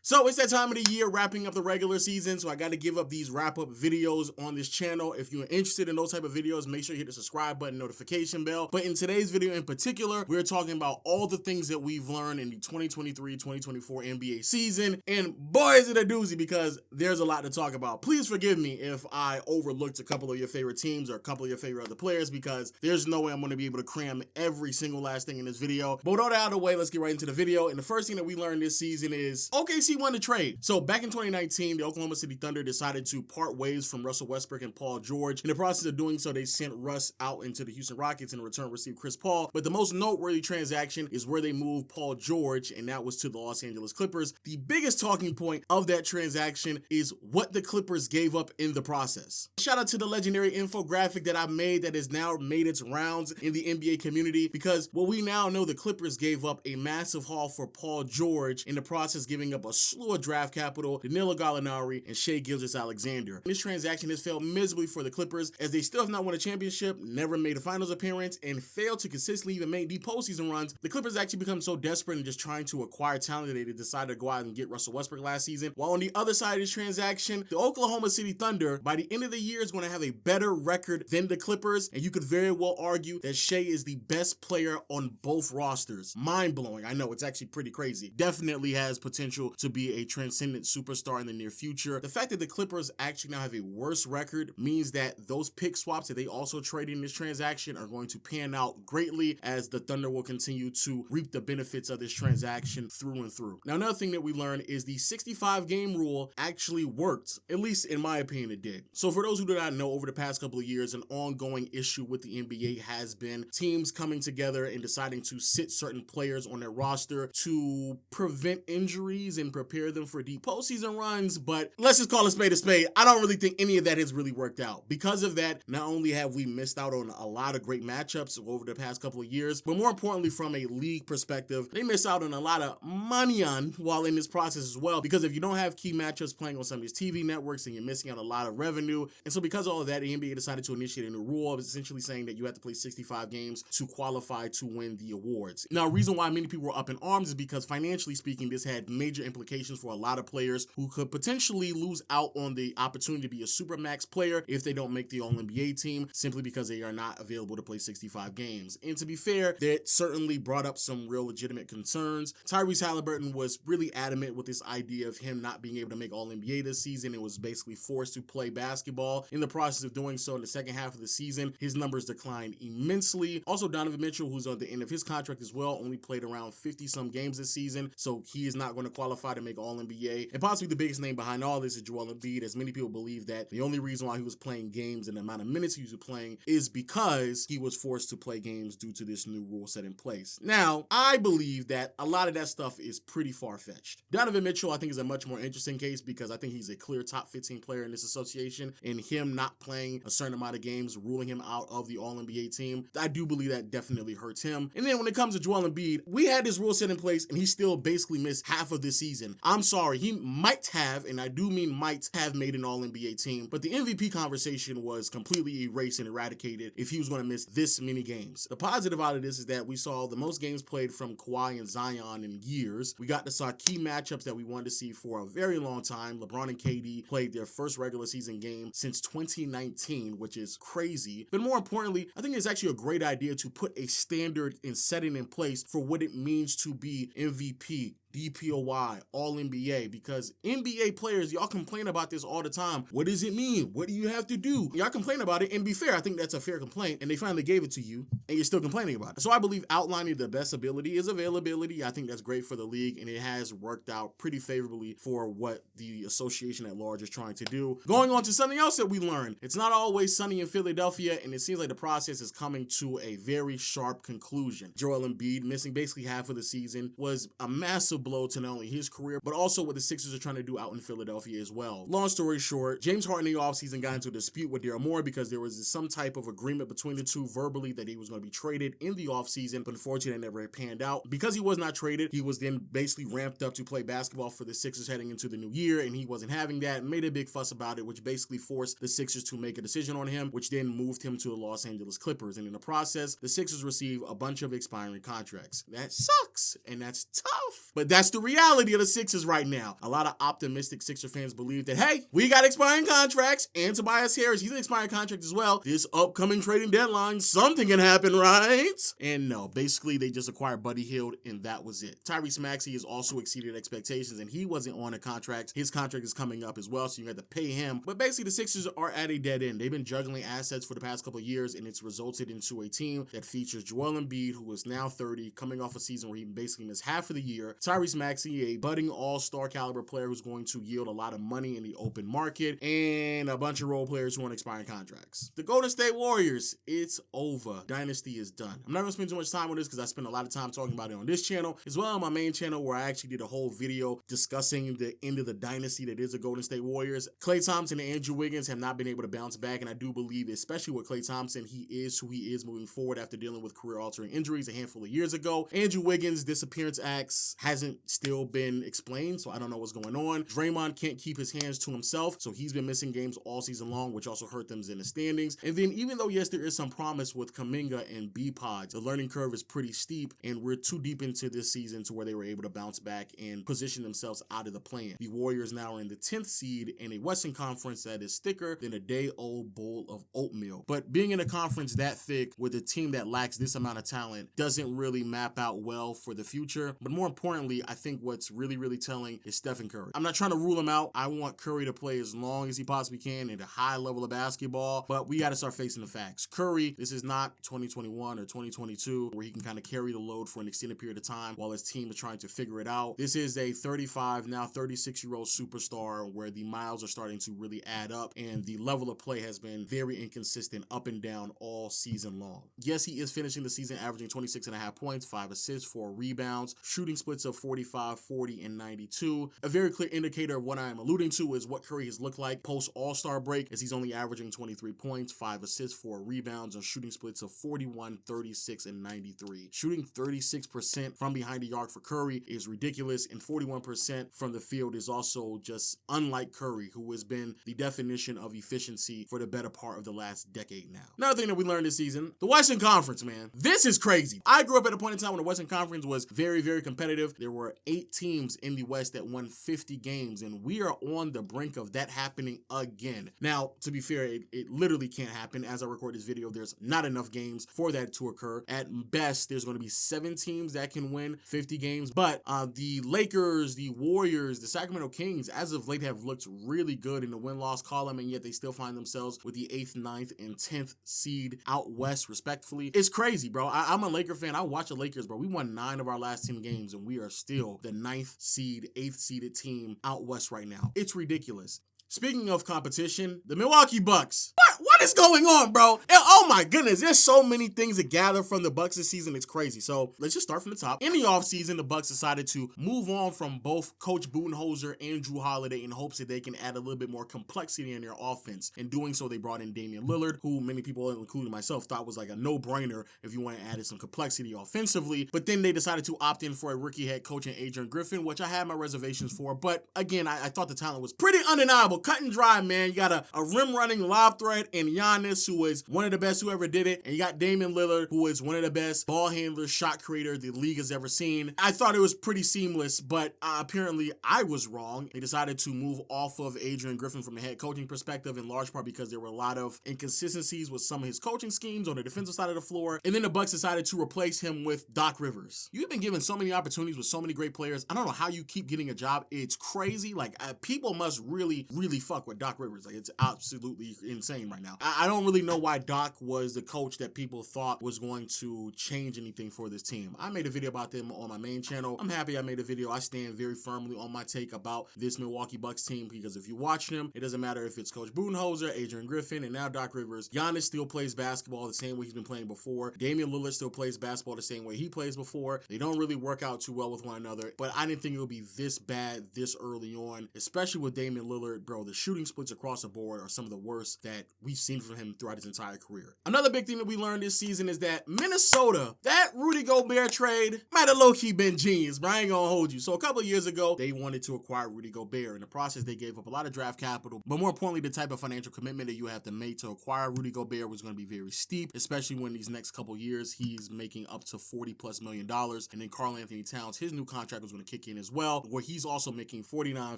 So it's that time of the year wrapping up the regular season, so I got to give up these wrap-up videos on this channel. If you're interested in those type of videos, make sure you hit the subscribe button, notification bell. But in today's video in particular, we're talking about all the things that we've learned in the 2023-2024 NBA season. And boy, is it a doozy because there's a lot to talk about. Please forgive me if I overlooked a couple of your favorite teams or a couple of your favorite other players because there's no way I'm going to be able to cram every single last thing in this video. But with all that out of the way, let's get right into the video. And the first thing that we learned this season is OKC won the trade. So back in 2019, the Oklahoma City Thunder decided to part ways from Russell Westbrook and Paul George. In the process of doing so, they sent Russ out into the Houston Rockets and in return received Chris Paul. But the most noteworthy transaction is where they moved Paul George, and that was to the Los Angeles Clippers. The biggest talking point of that transaction is what the Clippers gave up in the process. Shout out to the legendary infographic that I made that has now made its rounds in the NBA community, because what we now know, the Clippers gave up a massive haul for Paul George, in the process giving up a slew of draft capital, Danilo Gallinari, and Shai Gilgeous-Alexander. This transaction has failed miserably for the Clippers, as they still have not won a championship, never made a finals appearance, and failed to consistently even make deep postseason runs. The Clippers actually become so desperate and just trying to acquire talent that they decided to go out and get Russell Westbrook last season. While on the other side of this transaction, the Oklahoma City Thunder, by the end of the year, is going to have a better record than the Clippers, and you could very well argue that Shai is the best player on both rosters. Mind-blowing. I know, it's actually pretty crazy. Definitely has potential to be a transcendent superstar in the near future. The fact that the Clippers actually now have a worse record means that those pick swaps that they also traded in this transaction are going to pan out greatly, as the Thunder will continue to reap the benefits of this transaction through and through. Now, another thing that we learned is the 65-game rule actually worked. At least in my opinion, it did. So for those who do not know, over the past couple of years, an ongoing issue with the NBA has been teams coming together and deciding to sit certain players on their roster to prevent injuries and prepare them for deep postseason runs. But let's just call a spade a spade. I don't really think any of that has really worked out. Because of that, not only have we missed out on a lot of great matchups over the past couple of years, but more importantly, from a league perspective, they miss out on a lot of money while in this process as well. Because if you don't have key matchups playing on some of these TV networks, then you're missing out on a lot of revenue. And so because of all of that, the NBA decided to initiate a new rule, essentially saying that you have to play 65 games to qualify to win the awards. Now, the reason why many people were up in arms is because financially speaking, this had major implications for a lot of players who could potentially lose out on the opportunity to be a supermax player if they don't make the All-NBA team, simply because they are not available to play 65 games. And to be fair, that certainly brought up some real legitimate concerns. Tyrese Halliburton was really adamant with this idea of him not being able to make All-NBA this season and was basically forced to play basketball. In the process of doing so, in the second half of the season, his numbers declined immensely. Also, Donovan Mitchell, who's on the end of his contract as well, only played around 50-some games this season, so he is not going to qualify to make All-NBA. And possibly the biggest name behind all this is Joel Embiid, as many people believe that the only reason why he was playing games and the amount of minutes he was playing is because he was forced to play games due to this new rule set in place. Now, I believe that a lot of that stuff is pretty far-fetched. Donovan Mitchell, I think, is a much more interesting case because I think he's a clear top 15 player in this association, and him not playing a certain amount of games, ruling him out of the All-NBA team, I do believe that definitely hurts him. And then when it comes to Joel Embiid, we had this rule set in place, and he still basically missed half of this season. I'm sorry, he might have, and I do mean might have, made an All-NBA team, but the MVP conversation was completely erased and eradicated if he was going to miss this many games. The positive out of this is that we saw the most games played from Kawhi and Zion in years. We got to saw key matchups that we wanted to see for a very long time. LeBron and KD played their first regular season game since 2019, which is crazy. But more importantly, I think it's actually a great idea to put a standard and setting in place for what it means to be MVP, DPOY, All-NBA, because NBA players, y'all complain about this all the time. What does it mean? What do you have to do? Y'all complain about it, and to be fair, I think that's a fair complaint, and they finally gave it to you, and you're still complaining about it. So I believe outlining the best ability is availability. I think that's great for the league, and it has worked out pretty favorably for what the association at large is trying to do. Going on to something else that we learned. It's not always sunny in Philadelphia, and it seems like the process is coming to a very sharp conclusion. Joel Embiid missing basically half of the season was a massive blow to not only his career, but also what the Sixers are trying to do out in Philadelphia as well. Long story short, James Harden in the offseason got into a dispute with Daryl Morey because there was some type of agreement between the two verbally that he was going to be traded in the offseason, but unfortunately that never panned out. Because he was not traded, he was then basically ramped up to play basketball for the Sixers heading into the new year, and he wasn't having that, made a big fuss about it, which basically forced the Sixers to make a decision on him, which then moved him to the Los Angeles Clippers. And in the process, the Sixers receive a bunch of expiring contracts. That sucks, and that's tough. But that's the reality of the Sixers right now. A lot of optimistic Sixer fans believe that, hey, we got expiring contracts, and Tobias Harris, he's an expiring contract as well. This upcoming trading deadline, something can happen, right? And no, basically they just acquired Buddy Hield, and that was it. Tyrese Maxey has also exceeded expectations, and he wasn't on a contract. His contract is coming up as well, so you have to pay him. But basically the Sixers are at a dead end. They've been juggling assets for the past couple of years, and it's resulted into a team that features Joel Embiid, who is now 30, coming off a season where he basically missed half of the year. Tyrese Maxey, a budding all-star caliber player who's going to yield a lot of money in the open market, and a bunch of role players who want expiring contracts. The Golden State Warriors, it's over. Dynasty is done. I'm not going to spend too much time on this because I spent a lot of time talking about it on this channel, as well on my main channel where I actually did a whole video discussing the end of the dynasty that is the Golden State Warriors. Klay Thompson and Andrew Wiggins have not been able to bounce back, and I do believe, especially with Klay Thompson, he is who he is moving forward after dealing with career-altering injuries a handful of years ago. Andrew Wiggins' disappearance acts hasn't still been explained, so I don't know what's going on. Draymond can't keep his hands to himself, so he's been missing games all season long, which also hurt them in the standings. And then even though, yes, there is some promise with Kuminga and B-Pods, the learning curve is pretty steep, and we're too deep into this season to where they were able to bounce back and position themselves out of the play-in. The Warriors now are in the 10th seed in a Western Conference that is thicker than a day-old bowl of oatmeal. But being in a conference that thick with a team that lacks this amount of talent doesn't really map out well for the future. But more importantly, I think what's really, really telling is Stephen Curry. I'm not trying to rule him out. I want Curry to play as long as he possibly can at a high level of basketball, but we got to start facing the facts. Curry, this is not 2021 or 2022 where he can kind of carry the load for an extended period of time while his team is trying to figure it out. This is a 35, now 36-year-old superstar where the miles are starting to really add up, and the level of play has been very inconsistent up and down all season long. Yes, he is finishing the season averaging 26.5 points, 5 assists, 4 rebounds, shooting splits of 45, 40, and 92. A very clear indicator of what I am alluding to is what Curry has looked like post All-Star break, as he's only averaging 23 points, 5 assists, 4 rebounds, and shooting splits of 41, 36, and 93. Shooting 36% from behind the arc for Curry is ridiculous, and 41% from the field is also just unlike Curry, who has been the definition of efficiency for the better part of the last decade now. Another thing that we learned this season, the Western Conference, man. This is crazy. I grew up at a point in time when the Western Conference was very, very competitive. There were 8 teams in the West that won 50 games, and we are on the brink of that happening again. Now, to be fair, it literally can't happen. As I record this video, there's not enough games for that to occur. At best, there's going to be 7 teams that can win 50 games, but the Lakers, the Warriors, the Sacramento Kings, as of late, have looked really good in the win-loss column, and yet they still find themselves with the 8th, 9th, and 10th seed out west, respectfully. It's crazy, bro. I'm a Laker fan. I watch the Lakers, bro. We won 9 of our last 10 games, and we are still the 9th seed, 8th seeded team out west right now. It's ridiculous. Speaking of competition, the Milwaukee Bucks. What is going on, bro? Oh my goodness, there's so many things to gather from the Bucks this season. It's crazy. So let's just start from the top. In the offseason, the Bucks decided to move on from both Coach Budenholzer and Drew Holiday in hopes that they can add a little bit more complexity in their offense. In doing so, they brought in Damian Lillard, who many people, including myself, thought was like a no-brainer if you want to add some complexity offensively. But then they decided to opt in for a rookie head coach in Adrian Griffin, which I had my reservations for. But again, I thought the talent was pretty undeniable. Cut and dry, man. You got a rim-running lob threat in Giannis, who is one of the best who ever did it. And you got Damian Lillard, who is one of the best ball handlers, shot creator the league has ever seen. I thought it was pretty seamless, but apparently I was wrong. They decided to move off of Adrian Griffin from the head coaching perspective, in large part because there were a lot of inconsistencies with some of his coaching schemes on the defensive side of the floor. And then the Bucks decided to replace him with Doc Rivers. You've been given so many opportunities with so many great players. I don't know how you keep getting a job. It's crazy. Like, people must really, really fuck with Doc Rivers. Like, it's absolutely insane right now. I don't really know why Doc was the coach that people thought was going to change anything for this team. I made a video about them on my main channel. I'm happy I made a video. I stand very firmly on my take about this Milwaukee Bucks team, because if you watch them, it doesn't matter if it's Coach Budenholzer, Adrian Griffin, and now Doc Rivers. Giannis still plays basketball the same way he's been playing before. Damian Lillard still plays basketball the same way he plays before. They don't really work out too well with one another, but I didn't think it would be this bad this early on, especially with Damian Lillard. Bro, the shooting splits across the board are some of the worst that we've seen seen from him throughout his entire career. Another big thing that we learned this season is that Minnesota, that Rudy Gobert trade might have low-key been genius, but I ain't gonna hold you. So a couple of years ago, they wanted to acquire Rudy Gobert. In the process, they gave up a lot of draft capital, but more importantly, the type of financial commitment that you have to make to acquire Rudy Gobert was going to be very steep, especially when these next couple years he's making up to $40+ million. And then Karl Anthony Towns, his new contract was going to kick in as well, where he's also making 49,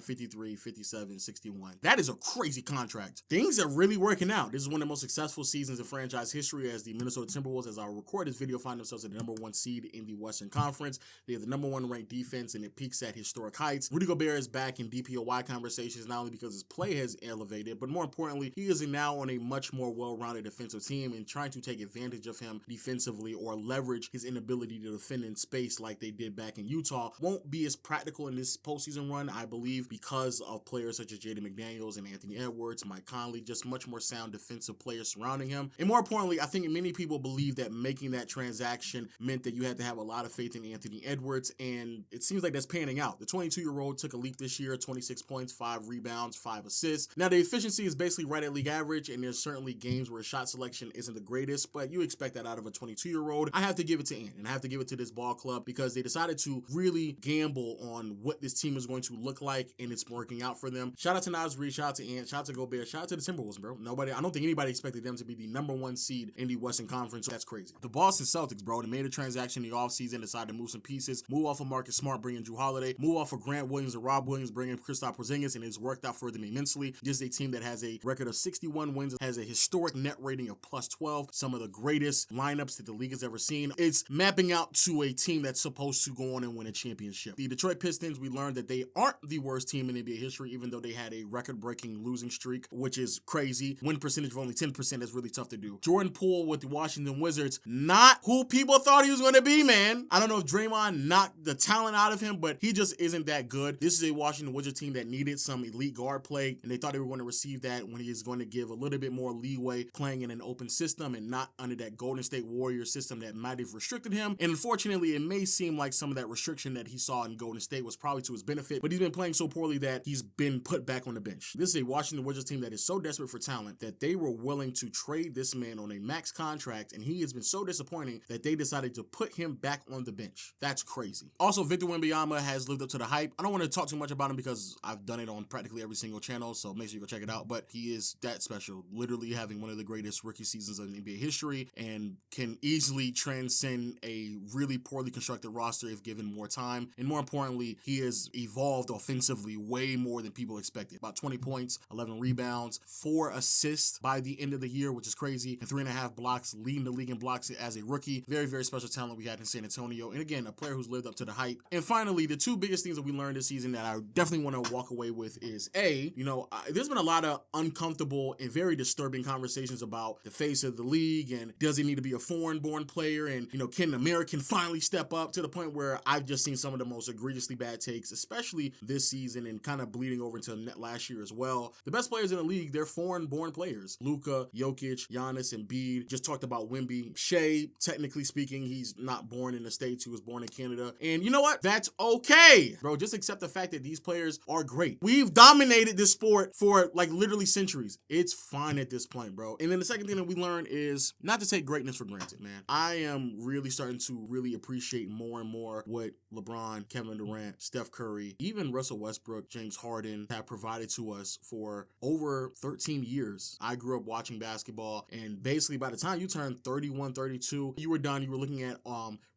53, 57, 61. That is a crazy contract. Things are really working out. This is one of the most successful seasons in franchise history as the Minnesota Timberwolves, as I record this video, find themselves at the #1 seed in the Western Conference. They have the #1 ranked defense and it peaks at historic heights. Rudy Gobert is back in DPOY conversations, not only because his play has elevated, but more importantly, he is now on a much more well-rounded defensive team, and trying to take advantage of him defensively or leverage his inability to defend in space like they did back in Utah won't be as practical in this postseason run, I believe, because of players such as Jaden McDaniels and Anthony Edwards, Mike Conley, just much more sound defensive players surrounding him. And more importantly, I think many people believe that making that transaction meant that you had to have a lot of faith in Anthony Edwards, and it seems like that's panning out. The 22-year-old took a leap this year, 26 points, 5 rebounds, 5 assists. Now, the efficiency is basically right at league average, and there's certainly games where shot selection isn't the greatest, but you expect that out of a 22-year-old. I have to give it to Ant, and I have to give it to this ball club because they decided to really gamble on what this team is going to look like, and it's working out for them. Shout out to Naz Reid, shout out to Ant, shout out to Gobert, shout out to the Timberwolves, bro. I don't think anybody expected them to be the #1 seed in the Western Conference. That's crazy. The Boston Celtics, bro, they made a transaction in the offseason, decided to move some pieces, move off of Marcus Smart, bring in Jrue Holiday, move off of Grant Williams and Rob Williams, bring in Kristaps Porzingis, and it's worked out for them immensely. This is a team that has a record of 61 wins, has a historic net rating of +12, some of the greatest lineups that the league has ever seen. It's mapping out to a team that's supposed to go on and win a championship. The Detroit Pistons, we learned that they aren't the worst team in NBA history, even though they had a record-breaking losing streak, which is crazy. Win percentage of only 10% is really tough to do. Jordan Poole with the Washington Wizards, not who people thought he was going to be, man. I don't know if Draymond knocked the talent out of him, but he just isn't that good. This is a Washington Wizards team that needed some elite guard play, and they thought they were going to receive that when he is going to give a little bit more leeway playing in an open system and not under that Golden State Warriors system that might have restricted him. And unfortunately, it may seem like some of that restriction that he saw in Golden State was probably to his benefit, but he's been playing so poorly that he's been put back on the bench. This is a Washington Wizards team that is so desperate for talent that they were willing to trade this man on a max contract, and he has been so disappointing that they decided to put him back on the bench. That's crazy. Also, Victor Wembanyama has lived up to the hype. I don't want to talk too much about him because I've done it on practically every single channel, so make sure you go check it out, but he is that special, literally having one of the greatest rookie seasons in NBA history and can easily transcend a really poorly constructed roster if given more time. And more importantly, he has evolved offensively way more than people expected. About 20 points, 11 rebounds, 4 assists by the end of the year, which is crazy, and 3.5 blocks, leading the league in blocks as a rookie. Very, very special talent we had in San Antonio. And again, a player who's lived up to the hype. And finally, the two biggest things that we learned this season that I definitely want to walk away with is there's been a lot of uncomfortable and very disturbing conversations about the face of the league and does he need to be a foreign-born player, and can an American finally step up, to the point where I've just seen some of the most egregiously bad takes, especially this season and kind of bleeding over into last year as well. The best players in the league, they're foreign-born players. Luka, Jokic, Giannis, Embiid. Just talked about Wemby. Shea, technically speaking, he's not born in the States. He was born in Canada. And you know what? That's okay, bro. Just accept the fact that these players are great. We've dominated this sport for like literally centuries. It's fine at this point, bro. And then the second thing that we learned is not to take greatness for granted, man. I am really starting to really appreciate more and more what LeBron, Kevin Durant, Steph Curry, even Russell Westbrook, James Harden have provided to us for over 13 years. I grew up watching basketball, and basically by the time you turned 31, 32, you were done. You were looking at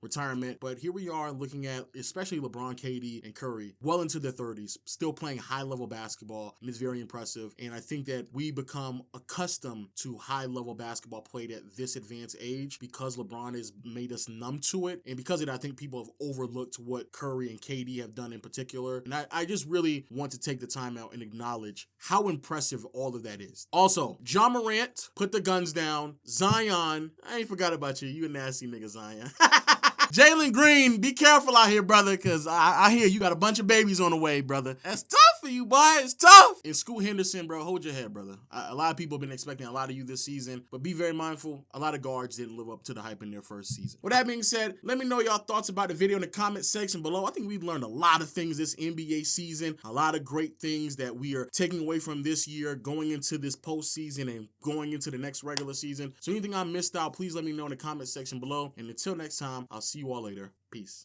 retirement. But here we are looking at especially LeBron, KD, and Curry well into their 30s, still playing high-level basketball, and it's very impressive. And I think that we become accustomed to high-level basketball played at this advanced age because LeBron has made us numb to it, and because of it, I think people have overlooked what Curry and KD have done in particular. And I just really want to take the time out and acknowledge how impressive all of that is. Also, Ja Morant, put the guns down. Zion, I ain't forgot about you. You a nasty nigga, Zion. Jalen Green, be careful out here, brother, because I hear you got a bunch of babies on the way, brother. That's tough for you, boy. It's tough. And Scoot Henderson, bro, hold your head, brother. A lot of people have been expecting a lot of you this season, but be very mindful. A lot of guards didn't live up to the hype in their first season. With that being said, let me know y'all thoughts about the video in the comment section below. I think we've learned a lot of things this NBA season, a lot of great things that we are taking away from this year, going into this postseason and going into the next regular season. So anything I missed out, please let me know in the comment section below. And until next time, I'll see you all later. Peace.